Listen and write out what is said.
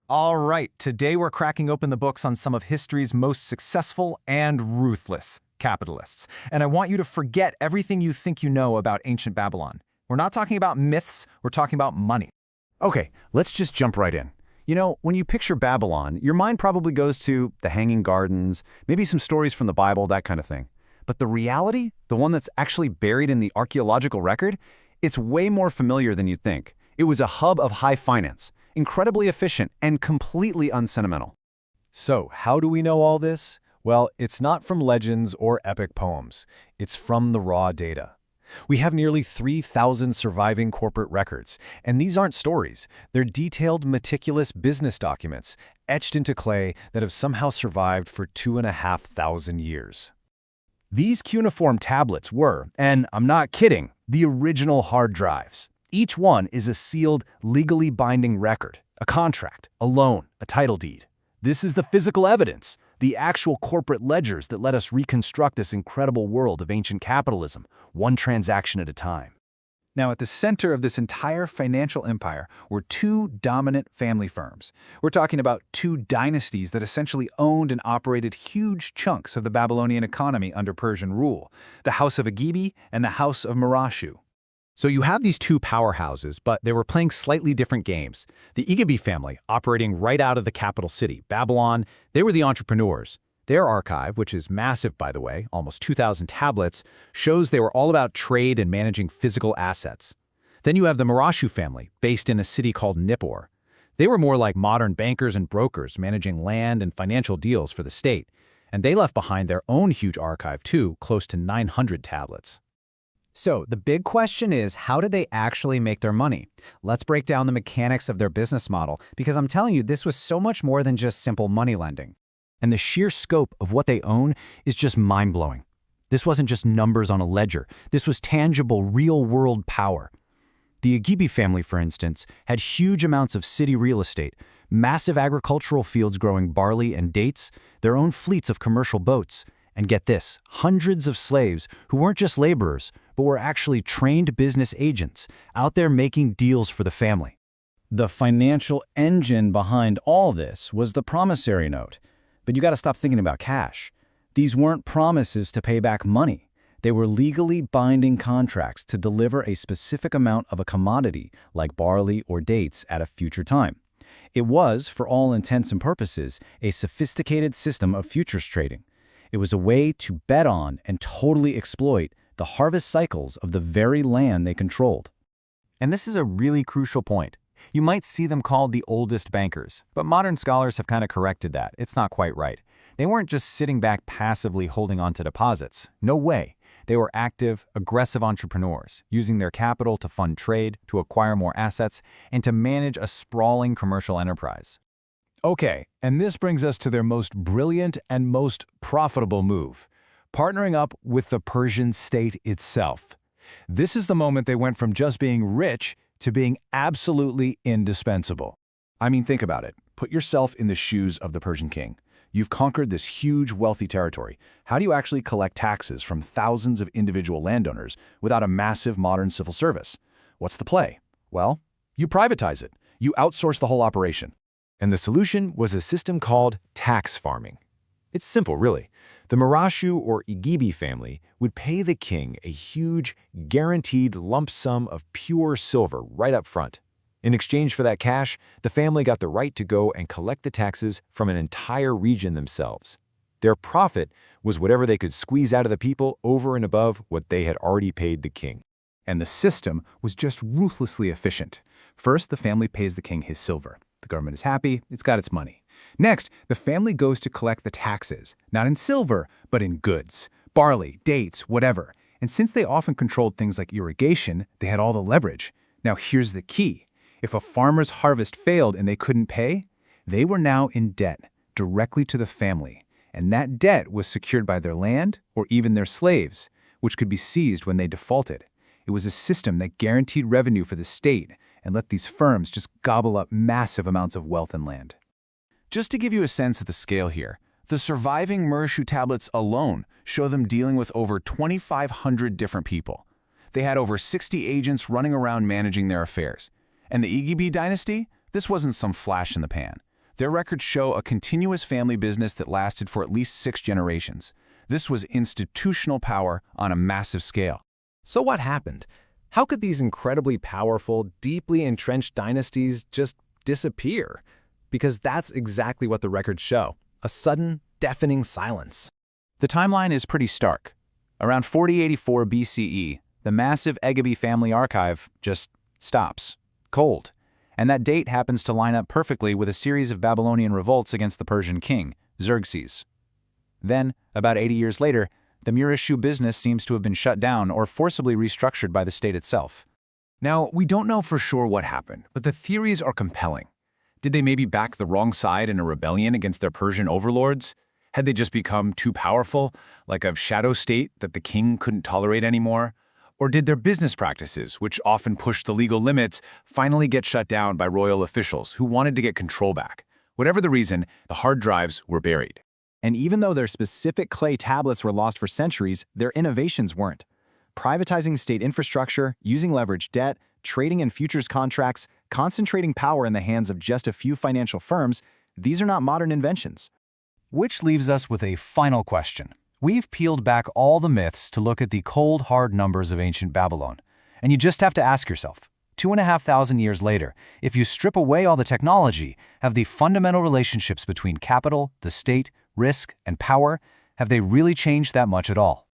All right, today we're cracking open the books on some of history's most successful and ruthless capitalists. And I want you to forget everything you think you know about ancient Babylon. We're not talking about myths, we're talking about money. Okay, let's just jump right in. You know, when you picture Babylon, your mind probably goes to the Hanging Gardens, maybe some stories from the Bible, that kind of thing. But the reality, the one that's actually buried in the archaeological record, it's way more familiar than you'd think. It was a hub of high finance, incredibly efficient, and completely unsentimental. So, how do we know all this? Well, it's not from legends or epic poems. It's from the raw data. We have nearly 3,000 surviving corporate records, and these aren't stories. They're detailed, meticulous business documents, etched into clay that have somehow survived for 2,500 years. These cuneiform tablets were, and I'm not kidding, the original hard drives. Each one is a sealed, legally binding record, a contract, a loan, a title deed. This is the physical evidence, the actual corporate ledgers that let us reconstruct this incredible world of ancient capitalism, one transaction at a time. Now, at the center of this entire financial empire were two dominant family firms. We're talking about two dynasties that essentially owned and operated huge chunks of the Babylonian economy under Persian rule, the House of Egibi and the House of Murashu. So you have these two powerhouses, but they were playing slightly different games. The Egibi family, operating right out of the capital city, Babylon, they were the entrepreneurs. Their archive, which is massive by the way, almost 2,000 tablets, shows they were all about trade and managing physical assets. Then you have the Murashu family, based in a city called Nippur. They were more like modern bankers and brokers managing land and financial deals for the state. And they left behind their own huge archive too, close to 900 tablets. So, the big question is, how did they actually make their money? Let's break down the mechanics of their business model, because I'm telling you, this was so much more than just simple money lending. And the sheer scope of what they own is just mind-blowing. This wasn't just numbers on a ledger. This was tangible, real-world power. The Egibi family, for instance, had huge amounts of city real estate, massive agricultural fields growing barley and dates, their own fleets of commercial boats, and get this, hundreds of slaves who weren't just laborers, but were actually trained business agents out there making deals for the family. The financial engine behind all this was the promissory note. But you got to stop thinking about cash. These weren't promises to pay back money. They were legally binding contracts to deliver a specific amount of a commodity, like barley or dates, at a future time. It was, for all intents and purposes, a sophisticated system of futures trading. It was a way to bet on and totally exploit the harvest cycles of the very land they controlled. And this is a really crucial point. You might see them called the oldest bankers, but modern scholars have kind of corrected that. It's not quite right. They weren't just sitting back passively holding on to deposits. No way. They were active, aggressive entrepreneurs, using their capital to fund trade, to acquire more assets, and to manage a sprawling commercial enterprise. Okay, and this brings us to their most brilliant and most profitable move, partnering up with the Persian state itself. This is the moment they went from just being rich to being absolutely indispensable. I mean, think about it. Put yourself in the shoes of the Persian king. You've conquered this huge, wealthy territory. How do you actually collect taxes from thousands of individual landowners without a massive modern civil service? What's the play? Well, you privatize it. You outsource the whole operation. And the solution was a system called tax farming. It's simple, really. The Murashu or Egibi family would pay the king a huge, guaranteed lump sum of pure silver right up front. In exchange for that cash, the family got the right to go and collect the taxes from an entire region themselves. Their profit was whatever they could squeeze out of the people over and above what they had already paid the king. And the system was just ruthlessly efficient. First, the family pays the king his silver. The government is happy, it's got its money. Next, the family goes to collect the taxes, not in silver, but in goods, barley, dates, whatever. And since they often controlled things like irrigation, they had all the leverage. Now here's the key. If a farmer's harvest failed and they couldn't pay, they were now in debt, directly to the family. And that debt was secured by their land or even their slaves, which could be seized when they defaulted. It was a system that guaranteed revenue for the state and let these firms just gobble up massive amounts of wealth and land. Just to give you a sense of the scale here, the surviving Murashu tablets alone show them dealing with over 2,500 different people. They had over 60 agents running around managing their affairs. And the Egibi dynasty? This wasn't some flash in the pan. Their records show a continuous family business that lasted for at least 6 generations. This was institutional power on a massive scale. So what happened? How could these incredibly powerful, deeply entrenched dynasties just disappear? Because that's exactly what the records show. A sudden, deafening silence. The timeline is pretty stark. Around 4084 BCE, the massive Egibi family archive just stops, cold. And that date happens to line up perfectly with a series of Babylonian revolts against the Persian king, Xerxes. Then, about 80 years later, the Murashu business seems to have been shut down or forcibly restructured by the state itself. Now, we don't know for sure what happened, but the theories are compelling. Did they maybe back the wrong side in a rebellion against their Persian overlords? Had they just become too powerful, like a shadow state that the king couldn't tolerate anymore? Or did their business practices, which often pushed the legal limits, finally get shut down by royal officials who wanted to get control back? Whatever the reason, the hard drives were buried. And even though their specific clay tablets were lost for centuries, their innovations weren't. Privatizing state infrastructure, using leveraged debt, trading in futures contracts, concentrating power in the hands of just a few financial firms, these are not modern inventions. Which leaves us with a final question. We've peeled back all the myths to look at the cold, hard numbers of ancient Babylon. And you just have to ask yourself, 2,500 years later, if you strip away all the technology, have the fundamental relationships between capital, the state, risk, and power, have they really changed that much at all?